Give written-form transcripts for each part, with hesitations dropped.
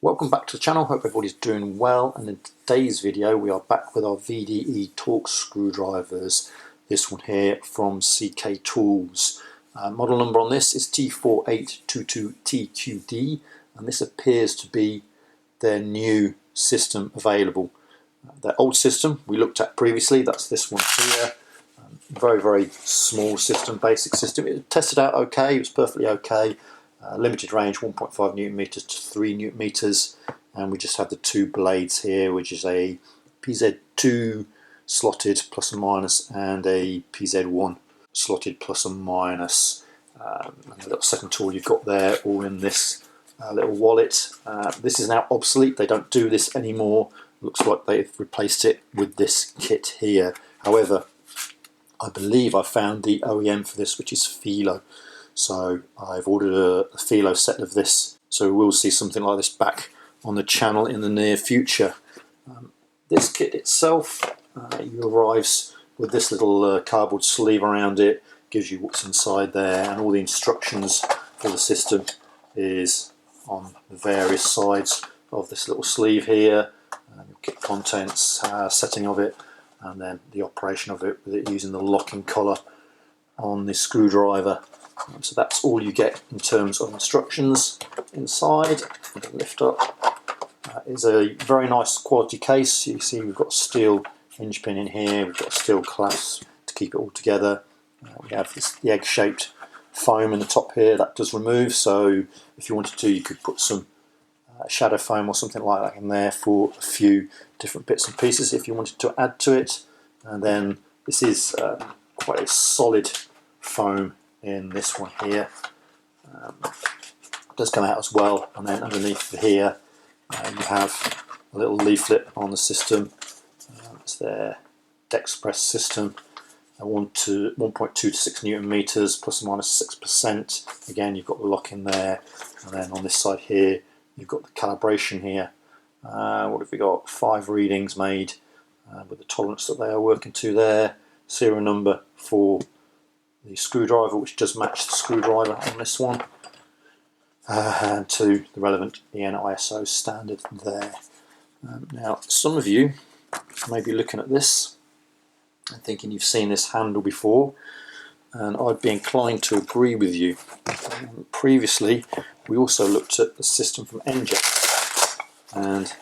Welcome back to the channel, hope everybody's doing well, and in today's video we are back with our VDE Torque Screwdrivers. This one here from CK Tools. Model number on this is T4822 TQD, and this appears to be their new system available. Their old system we looked at previously, that's this one here. Very small system, basic system. It tested out okay, it was perfectly okay. Limited range 1.5 Newton meters to 3 Newton meters, and we just have the two blades here, which is a PZ2 slotted plus and minus and a PZ1 slotted plus and minus. And the little second tool you've got there, all in this little wallet. This is now obsolete, they don't do this anymore. Looks like they've replaced it with this kit here. However, I believe I found the OEM for this, which is Filo. So I've ordered a Filo set of this, so we'll see something like this back on the channel in the near future. This kit itself arrives with this little cardboard sleeve around it, gives you what's inside there, and all the instructions for the system is on the various sides of this little sleeve here. Kit contents, setting of it, and then the operation of it with it using the locking collar on the screwdriver. So that's all you get in terms of instructions. Inside, lift up, is a very nice quality case. You see we've got a steel hinge pin in here, we've got a steel clasp to keep it all together. We have the egg-shaped foam in the top here that does remove, so if you wanted to you could put some shadow foam or something like that in there for a few different bits and pieces if you wanted to add to it. And then this is quite a solid foam in this one here. It does come out as well, and then underneath here you have a little leaflet on the system. It's their Dexpress system, 1.2 to 6 Newton meters plus or minus 6%. Again, you've got the lock in there, and then on this side here you've got the calibration here. What have we got? 5 readings made with the tolerance that they are working to there. Serial number for the screwdriver, which does match the screwdriver on this one, and to the relevant EN ISO standard there. Now, some of you may be looking at this and thinking you've seen this handle before, and I'd be inclined to agree with you. Previously, we also looked at the system from NJEX, and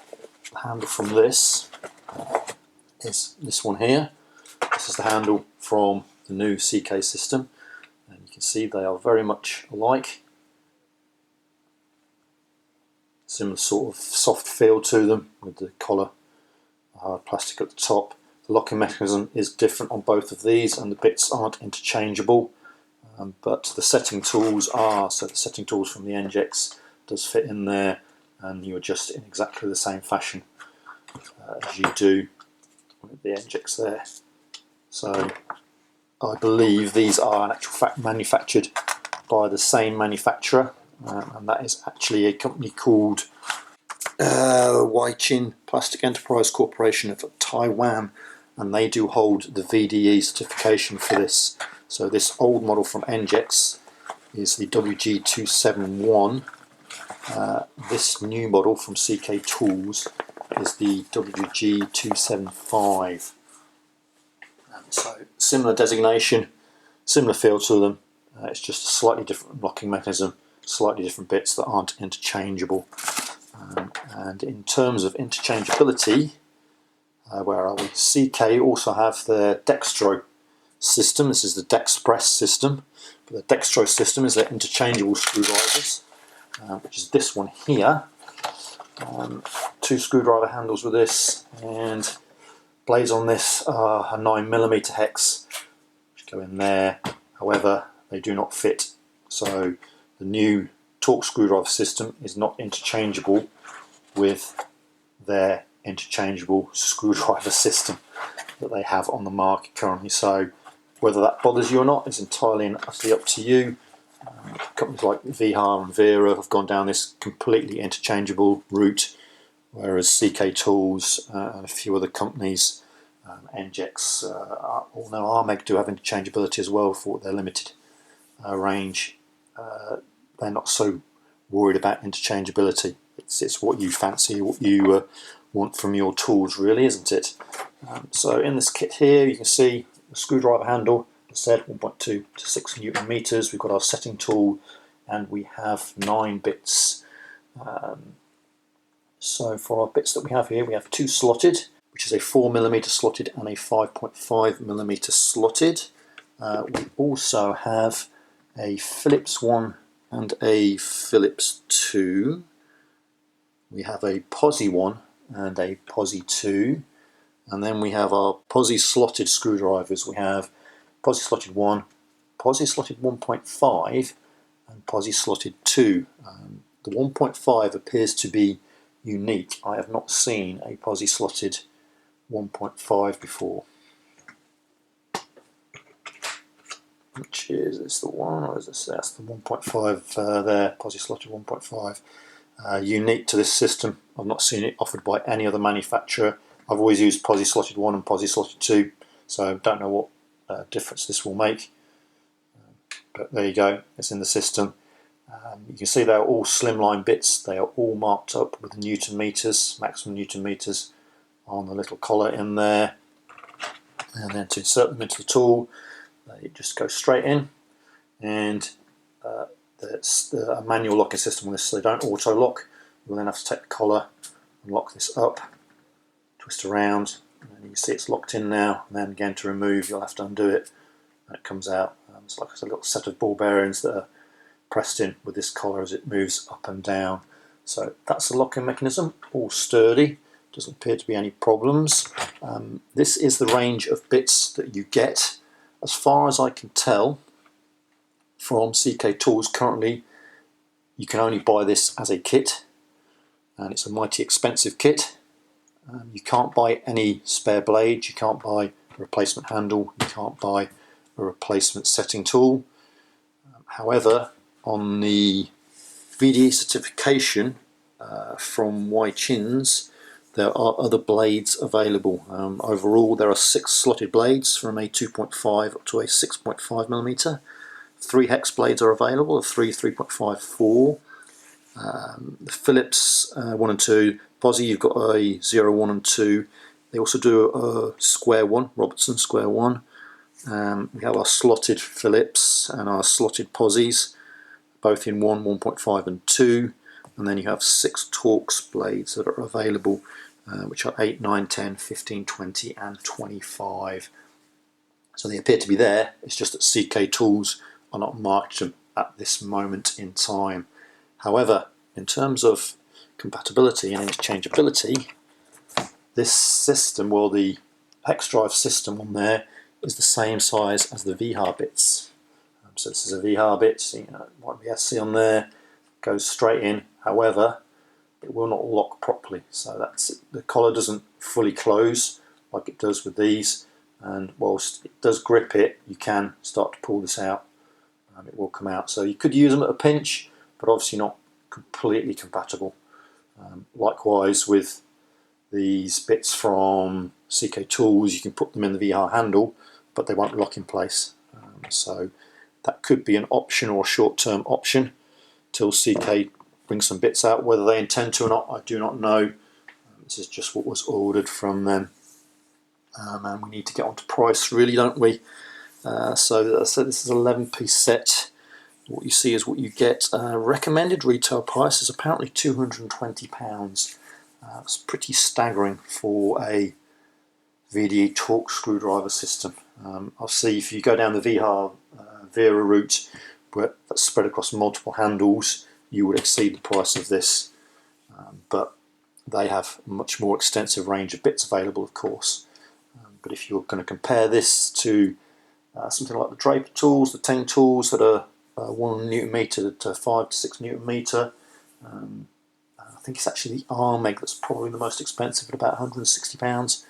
the handle from this is this one here. This is the handle from the new CK system, and you can see they are very much alike. Similar sort of soft feel to them with the collar, hard plastic at the top. The locking mechanism is different on both of these, and the bits aren't interchangeable, but the setting tools are. So the setting tools from the NJEX does fit in there, and you adjust it in exactly the same fashion as you do with the NJEX there. So I believe these are in actual fact manufactured by the same manufacturer, and that is actually a company called Waichin Plastic Enterprise Corporation of Taiwan, and they do hold the VDE certification for this. So this old model from NJEX is the WG271. This new model from CK Tools is the WG275. So similar designation, similar feel to them, it's just a slightly different locking mechanism, slightly different bits that aren't interchangeable. And in terms of interchangeability, where are we? CK also have their Dextro system. This is the Dexpress system, but the Dextro system is their interchangeable screwdrivers, which is this one here. 2 screwdriver handles with this, and blades on this are a 9mm hex, which go in there. However, they do not fit. So the new torque screwdriver system is not interchangeable with their interchangeable screwdriver system that they have on the market currently. So whether that bothers you or not is entirely and utterly up to you. Companies like VHAR and Vera have gone down this completely interchangeable route, whereas CK Tools and a few other companies, NJEX, although Armeg do have interchangeability as well for their limited range, they're not so worried about interchangeability. it's what you fancy, what you want from your tools, really, isn't it? So in this kit here, you can see the screwdriver handle, as I said, 1.2 to 6 Newton meters. We've got our setting tool, and we have 9 bits. So for our bits that we have here, we have 2 slotted, which is a 4mm slotted and a 5.5mm slotted. We also have a Phillips 1 and a Phillips 2. We have a Posi 1 and a Posi 2. And then we have our Posi slotted screwdrivers. We have Posi slotted 1, Posi slotted 1.5 and Posi slotted 2. The 1.5 appears to be unique. I have not seen a Posi slotted 1.5 before. Which is this the one, or is this, that's the 1.5 there, Posi slotted 1.5. Unique to this system. I've not seen it offered by any other manufacturer. I've always used Posi slotted 1 and Posi slotted 2, so don't know what difference this will make. But there you go, it's in the system. You can see they're all slimline bits. They are all marked up with Newton meters, maximum Newton meters, on the little collar in there. And then to insert them into the tool, they just go straight in, and there's a manual locking system on this, so they don't auto lock. You'll then have to take the collar and lock this up, twist around, and then you can see it's locked in now. And then again, to remove, you'll have to undo it, and it comes out. It's like a little set of ball bearings that are pressed in with this collar as it moves up and down. So that's the locking mechanism, all sturdy, doesn't appear to be any problems. This is the range of bits that you get. As far as I can tell from CK Tools, currently you can only buy this as a kit, and it's a mighty expensive kit. You can't buy any spare blades, you can't buy a replacement handle, you can't buy a replacement setting tool. However, on the VDE certification from Chins, there are other blades available. Overall, there are 6 slotted blades from a 2.5 up to a 6.5mm. 3 hex blades are available, a 3, 3.54. The Phillips 1 and 2. Posi, you've got a 0, 1 and 2. They also do a square 1, Robertson square 1. We have our slotted Phillips and our slotted Posis, both in 1, 1.5 and 2. And then you have 6 Torques blades that are available, which are 8, 9, 10, 15, 20 and 25. So they appear to be there, it's just that CK Tools are not marked them at this moment in time. However, in terms of compatibility and interchangeability, this system, well, the hex drive system on there is the same size as the VHAR bits. So this is a VHAR bit, so, might be SC on there, goes straight in. However, it will not lock properly, so that's it. The collar doesn't fully close like it does with these, and whilst it does grip it, you can start to pull this out and it will come out. So you could use them at a pinch, but obviously not completely compatible. Likewise with these bits from CK Tools, you can put them in the VHAR handle, but they won't lock in place. So that could be an option, or a short-term option, till CK bring some bits out. Whether they intend to or not, I do not know. This is just what was ordered from them. And we need to get on to price, really, don't we? So this is an 11-piece set. What you see is what you get. Recommended retail price is apparently £220. It's pretty staggering for a VDE Torque screwdriver system. I'll see if you go down the VHAR Vera route, where that's spread across multiple handles, you would exceed the price of this. But they have a much more extensive range of bits available, of course. But if you're going to compare this to something like the Draper tools, the Teng tools that are 1 Newton meter to 5 to 6 Newton meter, I think it's actually the Armeg that's probably the most expensive at about £160,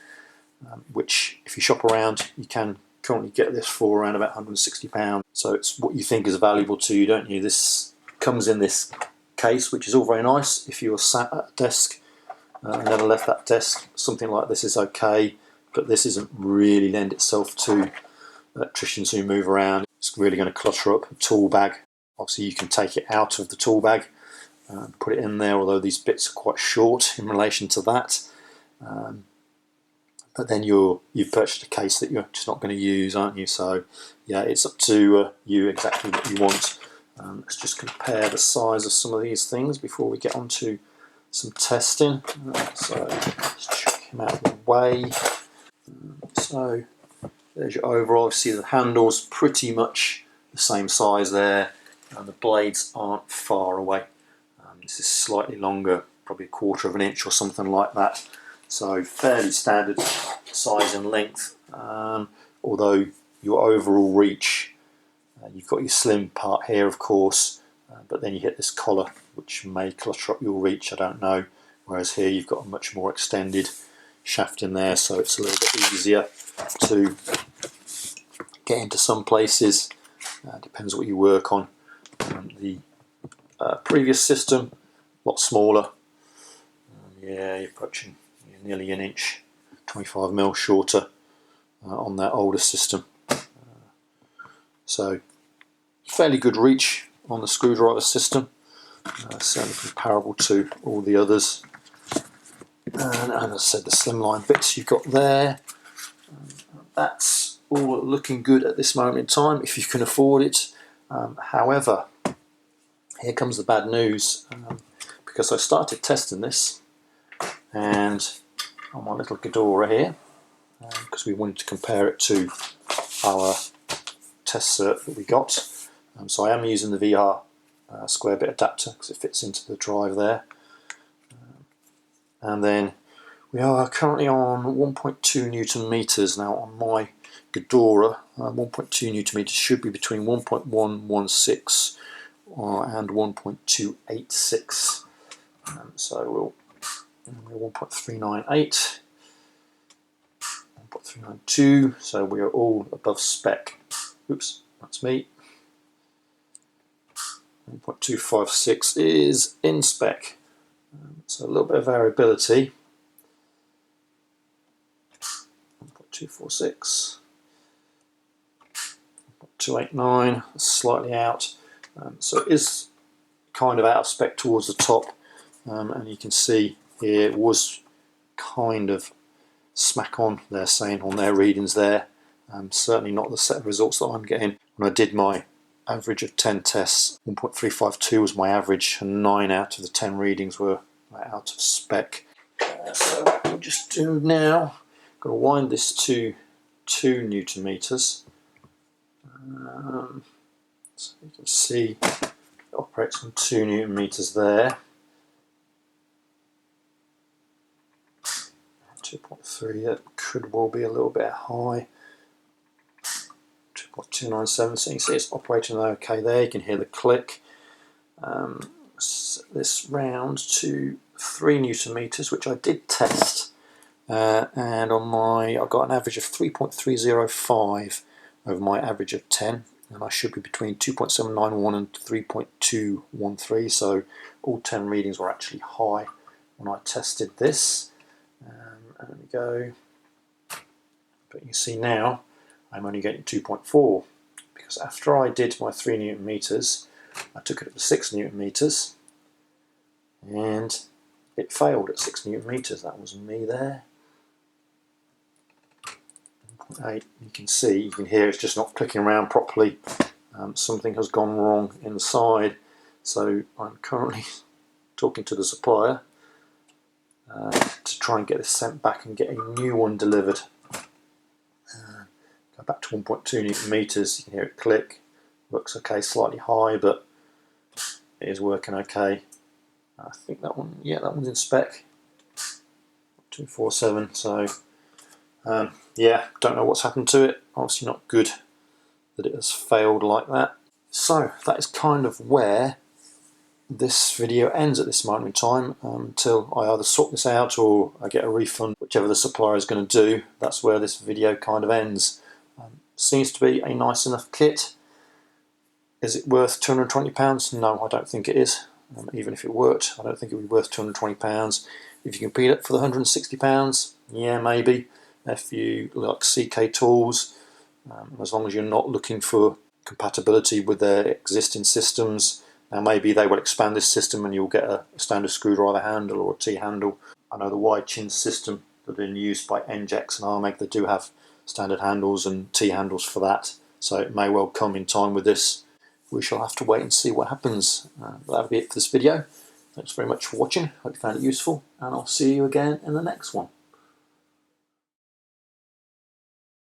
which if you shop around you can currently get this for around about £160. So it's what you think is valuable to you, don't you? This comes in this case, which is all very nice. If you're sat at a desk and never left that desk, something like this is okay, but this isn't really lend itself to electricians who move around. It's really going to clutter up a tool bag. Obviously you can take it out of the tool bag put it in there, although these bits are quite short in relation to that. But then you've purchased a case that you're just not going to use, aren't you? So yeah, it's up to you exactly what you want. Let's just compare the size of some of these things before we get on to some testing. So let's chuck him out of the way. So there's your overall. See the handle's pretty much the same size there, and the blades aren't far away. This is slightly longer, probably 1/4 of an inch or something like that. So fairly standard size and length, although your overall reach, you've got your slim part here of course, but then you hit this collar which may clutter up your reach, I don't know, whereas here you've got a much more extended shaft in there, so it's a little bit easier to get into some places. Depends what you work on. The previous system, a lot smaller. Yeah, you're approaching nearly an inch, 25mm shorter on that older system. So fairly good reach on the screwdriver system, certainly comparable to all the others. And as I said, the slimline bits you've got there, that's all looking good at this moment in time if you can afford it. However, here comes the bad news, because I started testing this, and on my little Ghidorah here, because we wanted to compare it to our test cert that we got. So I am using the VR square bit adapter because it fits into the drive there. And then we are currently on 1.2 Newton meters now on my Ghidorah. 1.2 Newton meters should be between 1.116 and 1.286. So we're 1.398, 1.392, so we are all above spec. Oops, that's me. 1.256 is in spec, so a little bit of variability. 1.246, 1.289, slightly out, so it is kind of out of spec towards the top, and you can see here it was kind of smack on, they're saying on their readings there. Certainly not the set of results that I'm getting. When I did my average of 10 tests, 1.352 was my average, and 9 out of the 10 readings were out of spec. So what we'll just do now, I'm going to wind this to 2 Newton meters. So you can see it operates on 2 Newton meters there. 2.3, that could well be a little bit high. 2.297, so you can see it's operating okay there. You can hear the click. Set this round to 3 Newton meters, which I did test, and on I got an average of 3.305 over my average of 10, and I should be between 2.791 and 3.213, so all 10 readings were actually high when I tested this. And there we go. But you can see now I'm only getting 2.4, because after I did my 3 Newton meters, I took it up to 6 Newton meters, and it failed at 6 Newton meters. That was me there. 1.8. You can hear it's just not clicking around properly. Something has gone wrong inside, so I'm currently talking to the supplier to try and get this sent back and get a new one delivered. Go back to 1.2 Newton meters. You can hear it click. Looks okay, slightly high, but it is working okay. I think that one, yeah, that one's in spec. 247. So yeah, don't know what's happened to it. Obviously not good that it has failed like that. So that is kind of where this video ends at this moment in time, until I either sort this out or I get a refund, whichever the supplier is going to do. That's where this video kind of ends. Seems to be a nice enough kit. Is it worth £220? No, I don't think it is. Even if it worked, I don't think it would be worth £220. If you can beat it for the £160, yeah, maybe. If you like CK tools, as long as you're not looking for compatibility with their existing systems, Now maybe they will expand this system and you'll get a standard screwdriver handle or a T handle. I know the wide chin system that have been used by NJEX and Armeg, they do have standard handles and T handles for that, so it may well come in time with this. We shall have to wait and see what happens. But that'll be it for this video. Thanks very much for watching. Hope you found it useful, and I'll see you again in the next one.